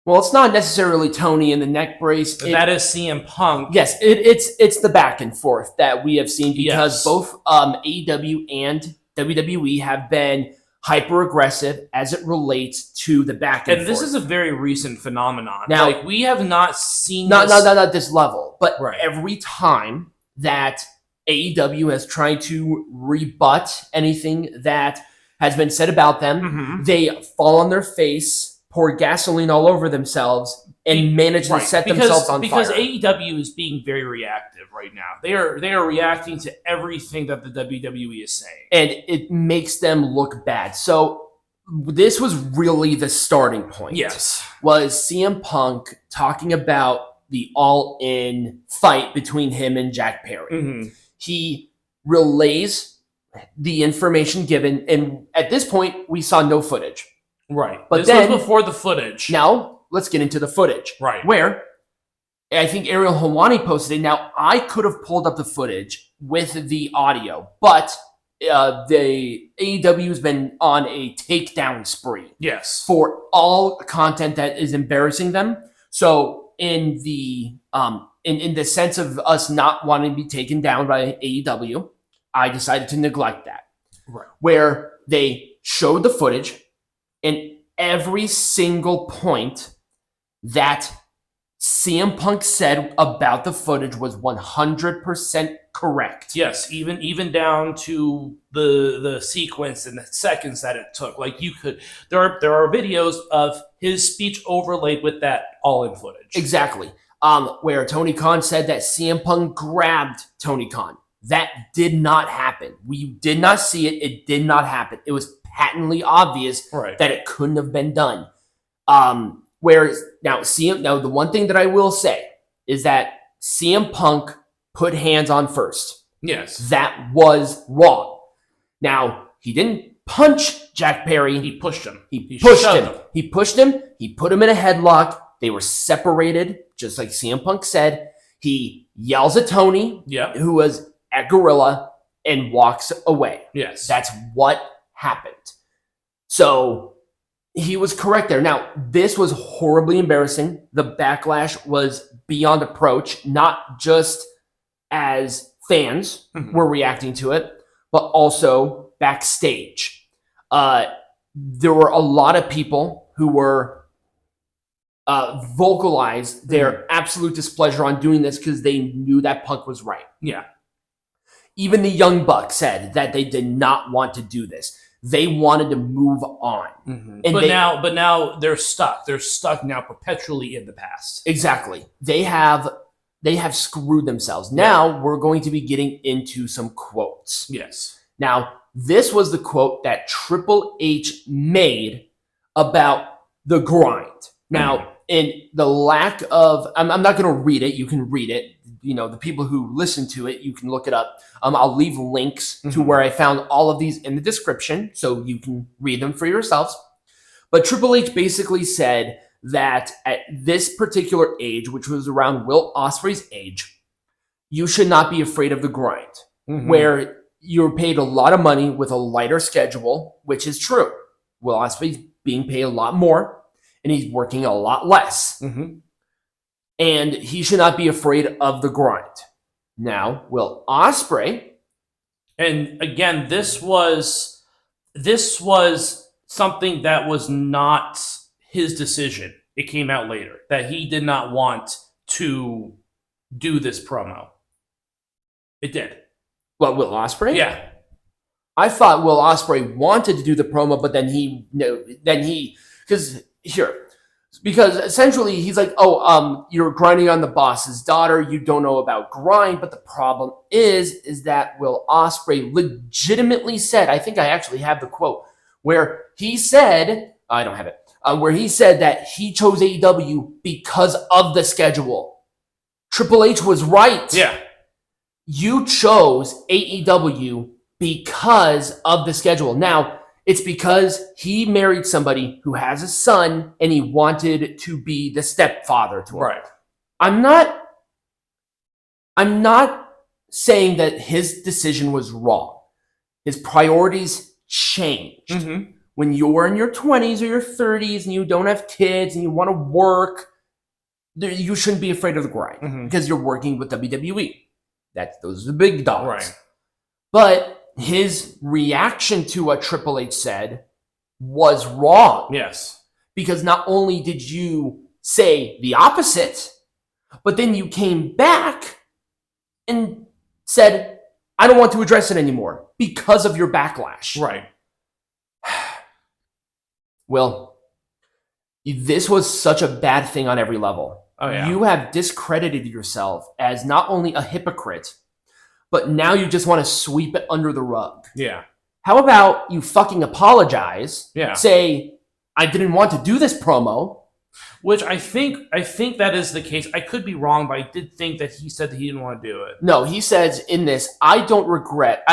Well, it's not necessarily Tony in the neck brace. That is CM Punk. Yes, it's the back and forth that we have seen because both AEW and WWE have been hyper aggressive as it relates to the back and forth. And this is a very recent phenomenon. Now, like, we have not seen not at this level, but right. every time that AEW has tried to rebut anything that has been said about them, they fall on their face, pour gasoline all over themselves, and manage to set themselves on because fire. Because AEW is being very reactive right now. They are reacting to everything that the WWE is saying. And it makes them look bad. So this was really the starting point. Yes. Was CM Punk talking about the all-in fight between him and Jack Perry. He relays the information given, and at this point, we saw no footage. Right. But this was before the footage. Now, let's get into the footage. Right. Where I think Ariel Helwani posted it. Now, I could have pulled up the footage with the audio, but the AEW has been on a takedown spree. Yes. For all content that is embarrassing them. So in the in the sense of us not wanting to be taken down by AEW, I decided to neglect that. Right. Where they showed the footage, and every single point that CM Punk said about the footage was 100% correct. Yes, even down to the sequence and the seconds that it took. Like, you could there are videos of his speech overlaid with that all-in footage. Exactly. Where Tony Khan said that CM Punk grabbed Tony Khan. That did not happen. We did not see it. It did not happen. It was patently obvious that it couldn't have been done. Whereas now the one thing that I will say is that CM Punk put hands on first. Yes. That was wrong. Now, he didn't punch Jack Perry. He pushed him. He pushed him. He pushed him. He put him in a headlock. They were separated, just like CM Punk said. He yells at Tony, who was at Gorilla, and walks away. Yes. That's what happened. So he was correct there. Now, this was horribly embarrassing. The backlash was beyond approach, not just as fans were reacting to it, but also backstage. There were a lot of people who were vocalized their absolute displeasure on doing this because they knew that Punk was right. Yeah. Even the Young Bucks said that they did not want to do this. They wanted to move on. And but now they're stuck. They're stuck now perpetually in the past. Exactly. They have screwed themselves. Now we're going to be getting into some quotes. Yes. Now, this was the quote that Triple H made about the grind. Now, in the lack of, I'm not going to read it. You can read it. You know, the people who listen to it, you can look it up. I'll leave links to where I found all of these in the description so you can read them for yourselves. But Triple H basically said that at this particular age, which was around Will Osprey's age, you should not be afraid of the grind, where you're paid a lot of money with a lighter schedule, which is true. Will Osprey's being paid a lot more, and he's working a lot less. And he should not be afraid of the grind. Now, Will Osprey, and again, this was something that was not his decision. It came out later that he did not want to do this promo. It did. Well, Will Osprey? Yeah. I thought Will Osprey wanted to do the promo, but because essentially he's like, you're grinding on the boss's daughter. You don't know about grind. But the problem is that Will Osprey legitimately said, I think I actually have the quote, where he said, I don't have it, where he said that he chose AEW because of the schedule. Triple H was right. Yeah. You chose AEW because of the schedule. Now, it's because he married somebody who has a son and he wanted to be the stepfather to him. Right. I'm not saying that his decision was wrong. His priorities changed. when you're in your 20s or your 30s and you don't have kids and you want to work, you shouldn't be afraid of the grind because you're working with WWE. Those are the big dogs. Right. But his reaction to what Triple H said was wrong. Yes. Because not only did you say the opposite, but then you came back and said, I don't want to address it anymore because of your backlash. Right. Will, this was such a bad thing on every level. Oh, yeah. You have discredited yourself as not only a hypocrite, but now you just want to sweep it under the rug. Yeah. How about you fucking apologize? Yeah. Say, I didn't want to do this promo. Which I think that is the case. I could be wrong, but I did think that he said that he didn't want to do it. No, he says in this, I don't regret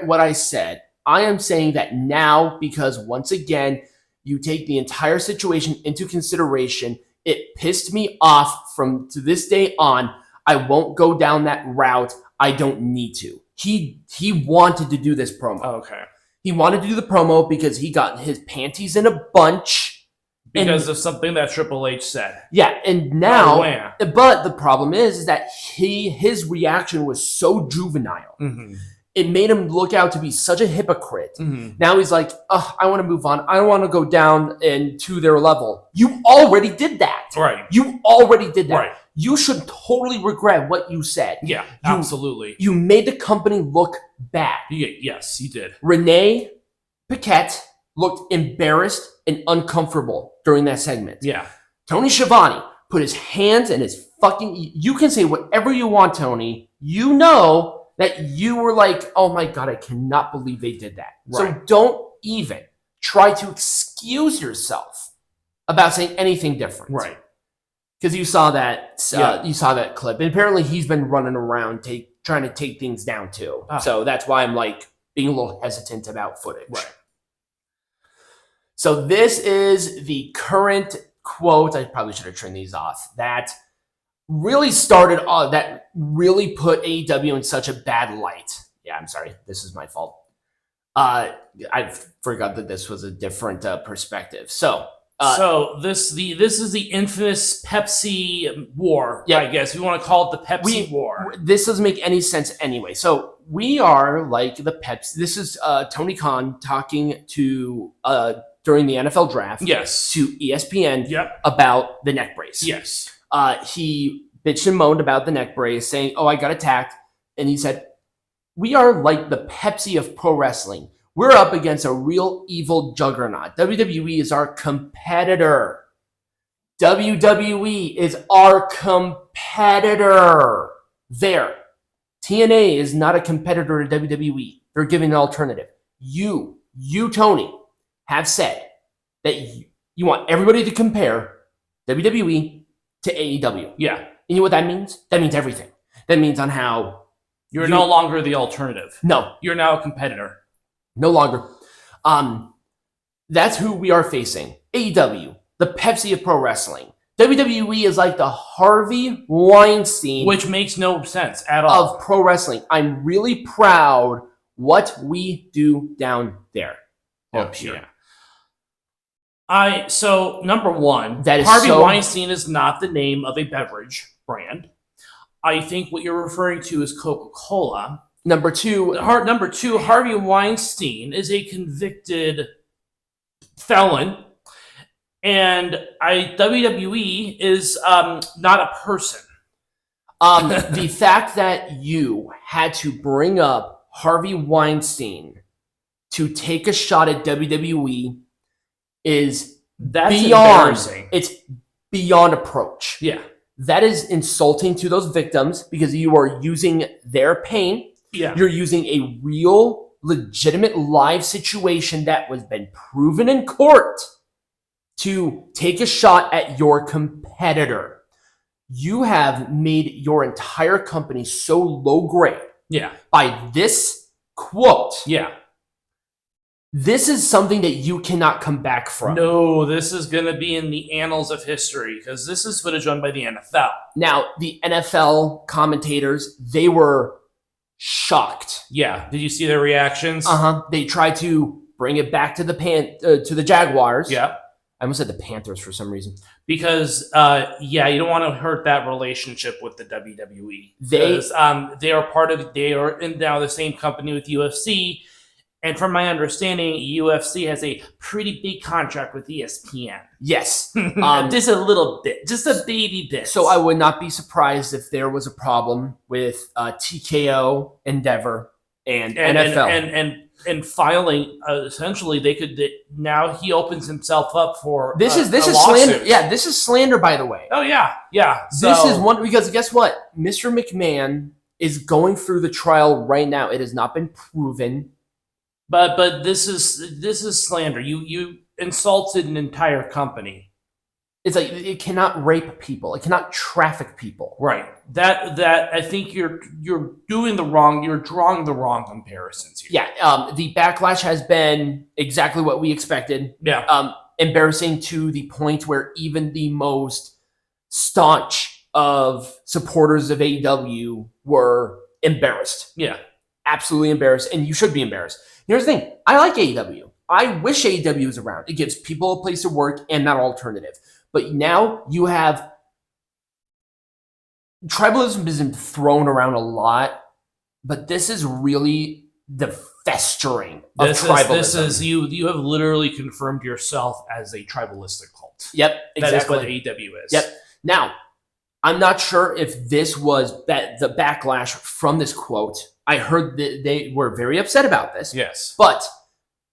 what I said. I am saying that now because once again, you take the entire situation into consideration. It pissed me off to this day on. I won't go down that route. I don't need to. He wanted to do this promo. Oh, okay. He wanted to do the promo because he got his panties in a bunch. Because of something that Triple H said. Yeah, and now, Oh, yeah. but the problem is that his reaction was so juvenile. Mm-hmm. It made him look out to be such a hypocrite. Mm-hmm. Now he's like, I want to move on. I don't want to go down to their level. You already did that. Right. You already did that. Right. You should totally regret what you said. Yeah, absolutely. You made the company look bad. Yes, you did. Renee Paquette looked embarrassed and uncomfortable during that segment. Yeah. Tony Schiavone put his hands in his fucking... You can say whatever you want, Tony. You know that you were like, oh my God, I cannot believe they did that. Right. So don't even try to excuse yourself about saying anything different. Right. Because you saw that you saw that clip. And apparently he's been running around trying to take things down too. So that's why I'm like being a little hesitant about footage. Right. So this is the current quote. I probably should have turned these off. That really that really put AEW in such a bad light. Yeah, I'm sorry. This is my fault. I forgot that this was a different perspective. So this is the infamous Pepsi war. Yeah, I guess you want to call it the Pepsi war. This doesn't make any sense anyway. So we are like the Pepsi. This is Tony Khan talking to during the NFL draft. Yes. To ESPN. Yep. About the neck brace. Yes. He bitched and moaned about the neck brace, saying, "Oh, I got attacked," and he said, "We are like the Pepsi of pro wrestling. We're up against a real evil juggernaut. WWE is our competitor. WWE is our competitor. There. TNA is not a competitor to WWE. They're giving an alternative. You, Tony, have said that you want everybody to compare WWE to AEW. Yeah. And you know what that means? That means everything. That means on how... You're no longer the alternative. No. You're now a competitor. No longer. That's who we are facing. AEW, the Pepsi of pro wrestling. WWE is like the Harvey Weinstein, which makes no sense at all, of pro wrestling. I'm really proud what we do down there. Yeah. So number one, that is Harvey Weinstein is not the name of a beverage brand. I think what you're referring to is Coca-Cola. Number two, Harvey Weinstein is a convicted felon, and WWE is not a person. The fact that you had to bring up Harvey Weinstein to take a shot at WWE is embarrassing. It's beyond approach. Yeah. That is insulting to those victims because you are using their pain. Yeah. You're using a real, legitimate, live situation that was been proven in court to take a shot at your competitor. You have made your entire company so low grade. Yeah. By this quote. Yeah. This is something that you cannot come back from. No, this is going to be in the annals of history because this is footage owned by the NFL. Now, the NFL commentators, they were shocked. Yeah. Did you see their reactions? They tried to bring it back to the Jaguars. Yeah. I almost said the Panthers for some reason. Because you don't want to hurt that relationship with the WWE. They are in now the same company with UFC, and from my understanding, UFC has a pretty big contract with ESPN. Yes, just a little bit, just a baby bit. So I would not be surprised if there was a problem with TKO, Endeavor, and NFL. And filing, essentially, they could. Now he opens himself up for this is lawsuit. slander. Yeah, this is slander, by the way. Oh yeah. This is one because guess what? Mr. McMahon is going through the trial right now. It has not been proven, but this is slander. You insulted an entire company. It's like it cannot rape people. It cannot traffic people. Right. That I think you're doing the wrong. You're drawing the wrong comparisons here. Yeah. The backlash has been exactly what we expected. Yeah. Embarrassing to the point where even the most staunch of supporters of AEW were embarrassed. Yeah. Absolutely embarrassed, and you should be embarrassed. Here's the thing. I like AEW. I wish AEW was around. It gives people a place to work and that alternative. But now you have tribalism has been thrown around a lot, but this is really the festering of tribalism. This is you have literally confirmed yourself as a tribalistic cult. Yep, exactly. That is what AEW is. Yep. Now, I'm not sure if this was the backlash from this quote. I heard that they were very upset about this. Yes. But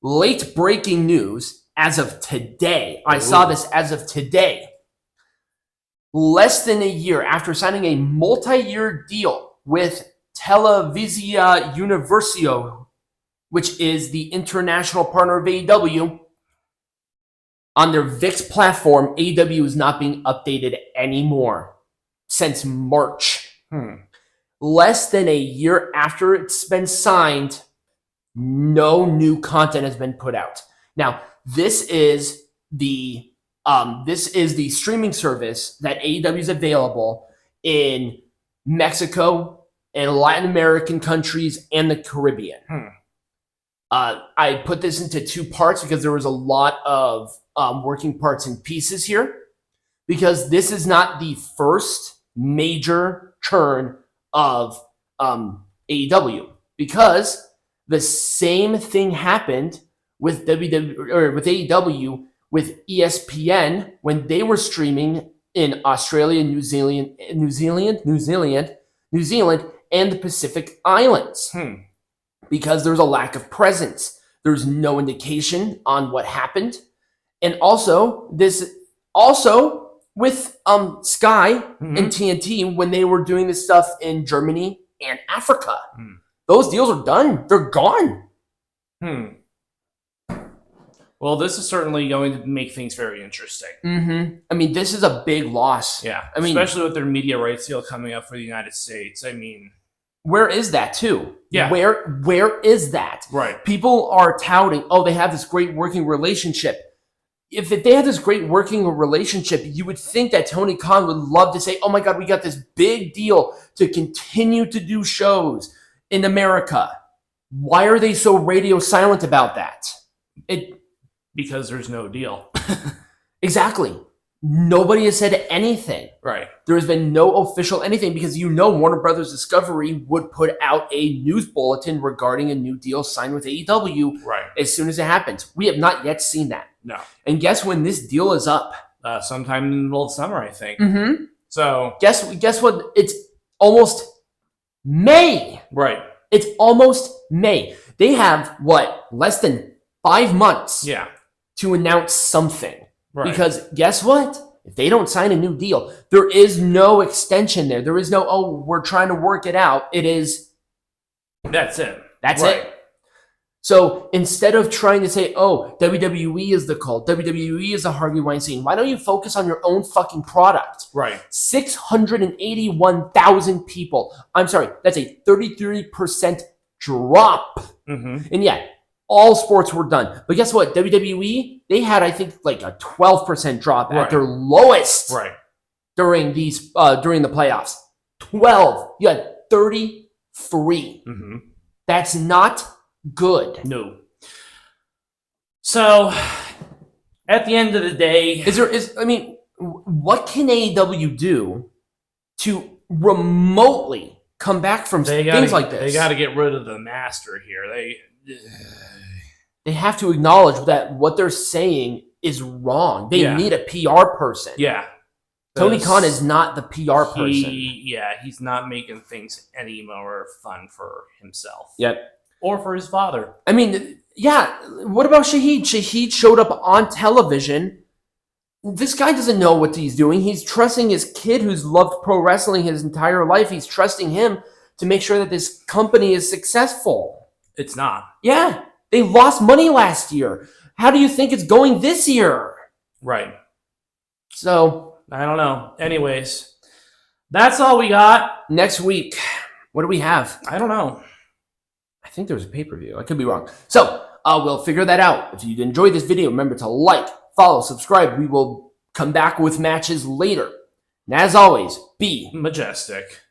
late breaking news. As of today, I saw this as of today, less than a year after signing a multi-year deal with Televisia Universo, which is the international partner of AEW, on their VIX platform, AEW is not being updated anymore since March. Less than a year after it's been signed, no new content has been put out. Now, this is the streaming service that AEW is available in Mexico and Latin American countries and the Caribbean. I put this into two parts because there was a lot of working parts and pieces here, because this is not the first major turn of AEW, because the same thing happened with AEW with ESPN when they were streaming in Australia, New Zealand, and the Pacific Islands. Because there's a lack of presence. There's no indication on what happened. And also with Sky and TNT when they were doing this stuff in Germany and Africa. Those deals are done. They're gone. Well, this is certainly going to make things very interesting. I mean, this is a big loss. Yeah. I mean, especially with their media rights deal coming up for the United States. I mean, where is that too? Yeah. Where is that? Right. People are touting, oh, they have this great working relationship. If they had this great working relationship, you would think that Tony Khan would love to say, oh my God, we got this big deal to continue to do shows in America. Why are they so radio silent about that? Because there's no deal. Exactly. Nobody has said anything. Right. There has been no official anything, because Warner Brothers Discovery would put out a news bulletin regarding a new deal signed with AEW as soon as it happens. We have not yet seen that. No. And guess when this deal is up? Sometime in the middle of summer, I think. So guess what? It's almost May. Right. It's almost May. They have less than 5 months to announce something. Right. Because guess what? If they don't sign a new deal, there is no extension there. There is no, oh, we're trying to work it out. It is. That's it. That's it. So instead of trying to say, oh, WWE is the cult, WWE is the Harvey Weinstein, why don't you focus on your own fucking product? Right. 681,000 people. I'm sorry, that's a 33% drop. And yeah, all sports were done. But guess what? WWE, they had, I think, like a 12% drop at their lowest during the playoffs. 12. You had 33. That's not good. No. So, at the end of the day, what can AEW do to remotely come back from things like this? They got to get rid of the master here. They have to acknowledge that what they're saying is wrong. They need a PR person. Yeah. Tony Khan is not the PR person. He's not making things any more fun for himself. Yep. Or for his father. I mean, yeah. What about Shahid? Shahid showed up on television. This guy doesn't know what he's doing. He's trusting his kid who's loved pro wrestling his entire life. He's trusting him to make sure that this company is successful. It's not. Yeah. They lost money last year. How do you think it's going this year? Right. So, I don't know. Anyways, that's all we got. Next week, what do we have? I don't know. I think there was a pay-per-view. I could be wrong. So, we'll figure that out. If you enjoyed this video, remember to like, follow, subscribe. We will come back with matches later. And as always, be majestic.